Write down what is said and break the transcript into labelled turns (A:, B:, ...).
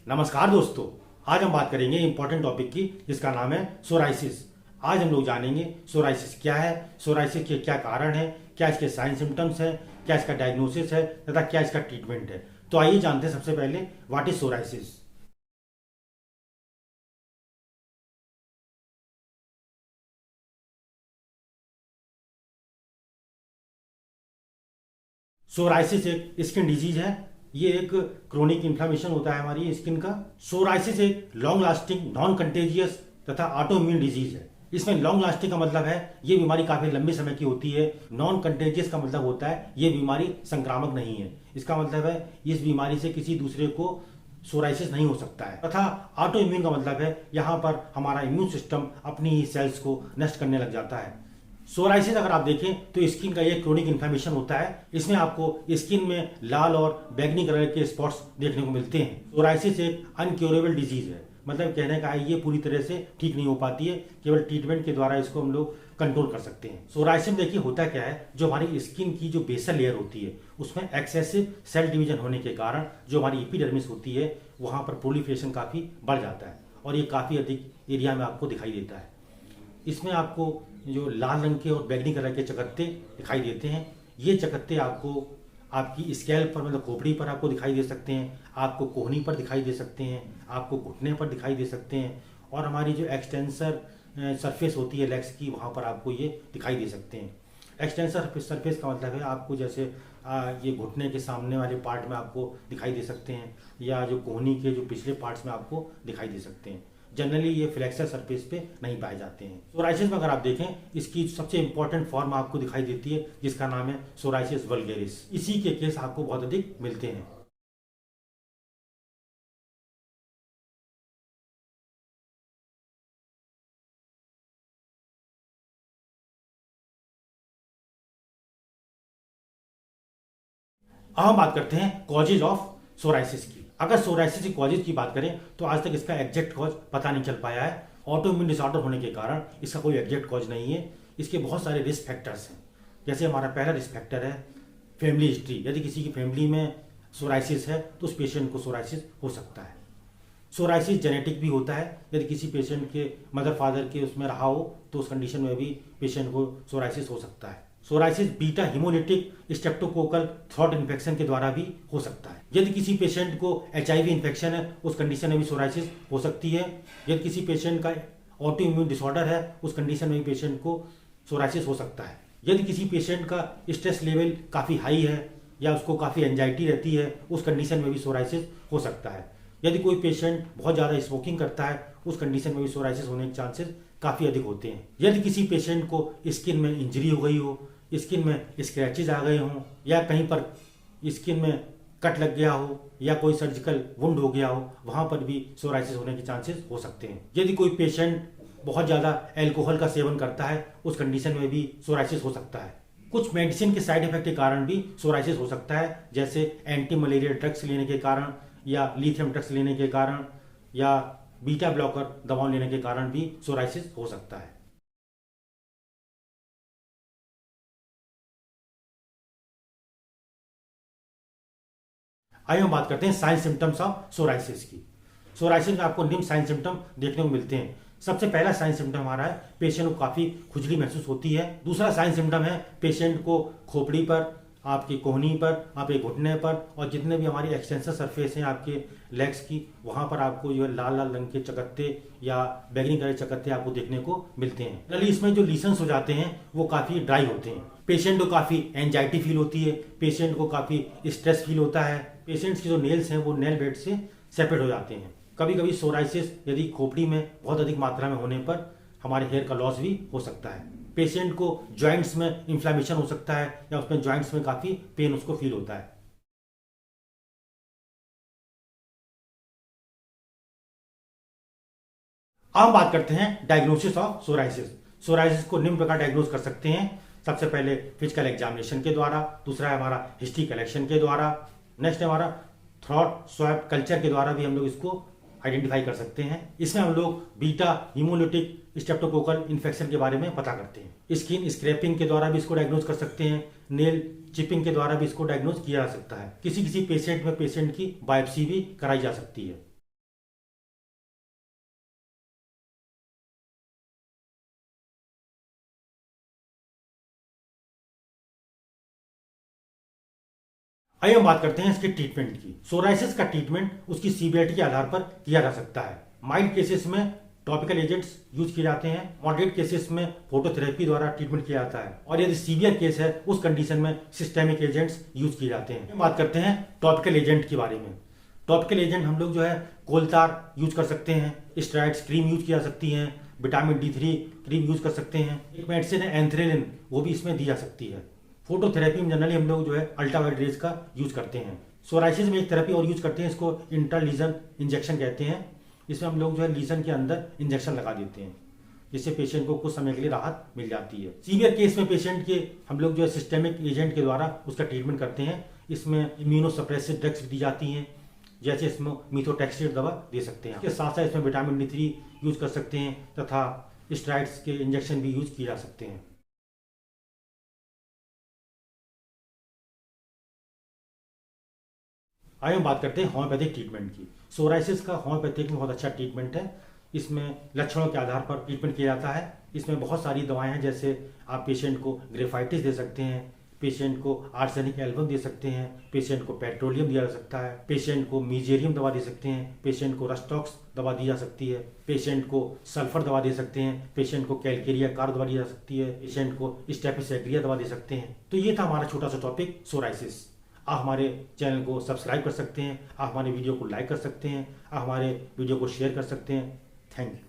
A: नमस्कार दोस्तों। आज हम बात करेंगे इंपॉर्टेंट टॉपिक की जिसका नाम है सोराइसिस। आज हम लोग जानेंगे सोराइसिस क्या है, सोराइसिस के क्या कारण है, क्या इसके साइन सिम्टम्स है, क्या इसका डायग्नोसिस है तथा क्या इसका ट्रीटमेंट है। तो आइए जानते हैं सबसे पहले व्हाट इज सोराइसिस। सोराइसिस एक स्किन डिजीज है। ये एक क्रोनिक इन्फ्लामेशन होता है हमारी स्किन का। सोराइसिस एक लॉन्ग लास्टिंग नॉन कंटेजियस तथा ऑटो इम्यून डिजीज है। इसमें लॉन्ग लास्टिंग का मतलब है ये बीमारी काफी लंबे समय की होती है। नॉन कंटेजियस का मतलब होता है ये बीमारी संक्रामक नहीं है। इसका मतलब है इस बीमारी से किसी दूसरे को सोराइसिस नहीं हो सकता है। तथा ऑटो इम्यून का मतलब है यहाँ पर हमारा इम्यून सिस्टम अपनी ही सेल्स को नष्ट करने लग जाता है। सोराइसिस अगर आप देखें तो स्किन का ये क्रोनिक इन्फ्लेमेशन होता है। इसमें आपको स्किन में लाल और बैगनी कलर के स्पॉट्स देखने को मिलते हैं। सोराइसिस एक अनक्योरेबल डिजीज है, मतलब कहने का है ये पूरी तरह से ठीक नहीं हो पाती है, केवल ट्रीटमेंट के द्वारा इसको हम लोग कंट्रोल कर सकते हैं। सोराइसिस देखिए होता क्या है, जो हमारी स्किन की जो बेसल लेयर होती है उसमें एक्सेसिव सेल डिवीजन होने के कारण जो हमारी एपिडर्मिस होती है वहां पर प्रोलिफरेशन काफी बढ़ जाता है और ये काफी अधिक एरिया में आपको दिखाई देता है। इसमें आपको जो लाल रंग के और बैगनी कलर के चकत्ते दिखाई देते हैं। ये चकत्ते आपको आपकी स्कैल्प पर मतलब खोपड़ी पर आपको दिखाई दे सकते हैं, आपको कोहनी पर दिखाई दे सकते हैं, आपको घुटने पर दिखाई दे सकते हैं और हमारी जो एक्सटेंसर सरफेस होती है लेग्स की वहाँ पर आपको ये दिखाई दे सकते हैं। एक्सटेंसर सरफेस का मतलब है आपको जैसे ये घुटने के सामने वाले पार्ट में आपको दिखाई दे सकते हैं या जो कोहनी के जो पिछले पार्ट्स में आपको दिखाई दे सकते हैं। जनरली ये फ्लेक्सर सरफेस पे नहीं पाए जाते हैं। सोराइसिस में अगर आप देखें इसकी सबसे इंपॉर्टेंट फॉर्म आपको दिखाई देती है जिसका नाम है सोराइसिस वल्गेरिस। इसी के केस आपको बहुत अधिक मिलते हैं। अब हम बात करते हैं कॉजेज ऑफ सोराइसिस की। अगर सोराइसिस की कॉजेज की बात करें तो आज तक इसका एग्जैक्ट कॉज पता नहीं चल पाया है। ऑटो इम्यून डिसऑर्डर होने के कारण इसका कोई एग्जैक्ट कॉज नहीं है। इसके बहुत सारे रिस्क फैक्टर्स हैं। जैसे हमारा पहला रिस्क फैक्टर है फैमिली हिस्ट्री। यदि किसी की फैमिली में सोराइसिस है तो उस पेशेंट को सोराइसिस हो सकता है। सोराइसिस जेनेटिक भी होता है। यदि किसी पेशेंट के मदर फादर के उसमें रहा हो तो उस कंडीशन में भी पेशेंट को सोराइसिस हो सकता है। Psoriasis beta haemolytic streptococcal throat infection के द्वारा भी हो सकता है। यदि किसी पेशेंट को एचआईवी इन्फेक्शन है उस कंडीशन में भी सोराइसिस हो सकती है। यदि किसी पेशेंट का ऑटो इम्यून डिसऑर्डर है उस कंडीशन में भी पेशेंट को सोराइसिस हो सकता है। यदि किसी पेशेंट का स्ट्रेस लेवल काफ़ी हाई है या उसको काफ़ी एंजाइटी रहती है उस कंडीशन में भी सोराइसिस हो सकता है। यदि कोई पेशेंट बहुत ज़्यादा स्मोकिंग करता है उस कंडीशन में भी सोराइसिस होने के चांसेस काफ़ी अधिक होते हैं। यदि किसी पेशेंट को स्किन में इंजरी हो गई हो, स्किन में स्क्रैचेज आ गए हों या कहीं पर स्किन में कट लग गया हो या कोई सर्जिकल वुंड हो गया हो वहाँ पर भी सोराइसिस होने के चांसेस हो सकते हैं। यदि कोई पेशेंट बहुत ज़्यादा अल्कोहल का सेवन करता है उस कंडीशन में भी सोराइसिस हो सकता है। कुछ मेडिसिन के साइड इफेक्ट के कारण भी सोराइसिस हो सकता है, जैसे एंटी मलेरिया ड्रग्स लेने के कारण या लिथियम ड्रग्स लेने के कारण या बीटा ब्लॉकर दवाओं लेने के कारण भी सोराइसिस हो सकता है। आइए हम बात करते हैं साइन सिम्टम्स ऑफ सोराइसिस की। सोराइसिस में आपको निम्न साइन सिम्टम देखने को मिलते हैं। सबसे पहला साइन सिम्टम हमारा है पेशेंट को काफ़ी खुजली महसूस होती है। दूसरा साइन सिम्टम है पेशेंट को खोपड़ी पर, आपकी कोहनी पर, आपके घुटने पर और जितने भी हमारी एक्सटेंसर सरफेस हैं आपके लेग्स की वहाँ पर आपको जो है लाल लाल रंग के चकत्ते या बैगनी कलर चकत्ते आपको देखने को मिलते हैं। जनरली इसमें जो लीशंस हो जाते हैं वो काफ़ी ड्राई होते हैं। पेशेंट को काफ़ी एंजाइटी फील होती है, पेशेंट को काफ़ी स्ट्रेस फील होता है। पेशेंट्स के जो नेल्स हैं वो नेल बेड से सेपरेट हो जाते हैं। कभी कभी सोराइसिस यदि खोपड़ी में बहुत अधिक मात्रा में होने पर हमारे हेयर का लॉस भी हो सकता है। पेशेंट को जॉइंट्स में इन्फ्लेमेशन हो सकता है या उसमें जॉइंट्स में काफ़ी पेन उसको फील होता है। अब हम बात करते हैं डायग्नोसिस ऑफ सोराइसिस। सोराइसिस को निम्न प्रकार डायग्नोज कर सकते हैं। सबसे पहले फिजिकल एग्जामिनेशन के द्वारा, दूसरा है हमारा हिस्ट्री कलेक्शन के द्वारा, नेक्स्ट है हमारा थ्रॉट स्वैब कल्चर के द्वारा भी हम लोग इसको आइडेंटिफाई कर सकते हैं। इसमें हम लोग बीटा हिमोलिटिक स्ट्रेप्टोकोकल इन्फेक्शन के बारे में पता करते हैं। स्किन स्क्रैपिंग के द्वारा भी इसको डायग्नोज कर सकते हैं। नेल चिपिंग के द्वारा भी इसको डायग्नोज किया जा सकता है। किसी किसी पेशेंट में पेशेंट की बायोप्सी भी कराई जा सकती है। आइए हम बात करते हैं इसके ट्रीटमेंट की। सोराइसिस का ट्रीटमेंट उसकी सीवियरिटी के आधार पर किया जा सकता है। माइल्ड केसेस में टॉपिकल एजेंट्स यूज किए जाते हैं, मॉडरेट केसेस में फोटोथेरेपी द्वारा ट्रीटमेंट किया जाता है, और यदि सीवियर केस है उस कंडीशन में सिस्टेमिक एजेंट्स यूज किए जाते हैं। बात करते हैं टॉपिकल एजेंट के बारे में। टॉपिकल एजेंट हम लोग जो है कोलतार यूज कर सकते हैं, स्टेरॉइड्स क्रीम यूज की जा सकती हैं, विटामिन D3 क्रीम यूज कर सकते हैं। एक मेडिसिन है एंथ्रेलिन, वो भी इसमें दी जा सकती है। फोटोथेरेपी में जनरली हम लोग जो है अल्ट्रावायलेट रेज का यूज करते हैं। सोराइसिस में एक थेरेपी और यूज करते हैं, इसको इंटरलीजन इंजेक्शन कहते हैं। इसमें हम लोग जो है लीजन के अंदर इंजेक्शन लगा देते हैं, जिससे पेशेंट को कुछ समय के लिए राहत मिल जाती है। सीवियर केस में पेशेंट के हम लोग जो है सिस्टेमिक एजेंट के द्वारा उसका ट्रीटमेंट करते हैं। इसमें इम्यूनोसप्रेसिव ड्रग्स दी जाती हैं, जैसे इसमें मीथोट्रेक्सेट दवा दे सकते हैं। इसके साथ साथ इसमें विटामिन D3 यूज कर सकते हैं तथा स्टेरॉइड्स के इंजेक्शन भी यूज किए जा सकते हैं। आइए हम बात करते हैं होम्योपैथिक ट्रीटमेंट की। सोराइसिस का होम्योपैथिक में बहुत अच्छा ट्रीटमेंट है। इसमें लक्षणों के आधार पर ट्रीटमेंट किया जाता है। इसमें बहुत सारी दवाएं हैं, जैसे आप पेशेंट को ग्रेफाइटिस दे सकते हैं, पेशेंट को आर्सेनिक एल्बम दे सकते हैं, पेशेंट को पेट्रोलियम दिया जा सकता है, पेशेंट को मीजेरियम दवा दे सकते हैं, पेशेंट को रस्टॉक्स दवा दी जा सकती है, पेशेंट को सल्फर दवा दे सकते हैं, पेशेंट को कैलकेरिया कार दवा दी जा सकती है, पेशेंट को स्टेपिसेग्रिया दवा दे सकते हैं। तो ये था हमारा छोटा सा टॉपिक सोराइसिस। आप हमारे चैनल को सब्सक्राइब कर सकते हैं, आप हमारे वीडियो को लाइक कर सकते हैं, आप हमारे वीडियो को शेयर कर सकते हैं। Thank you.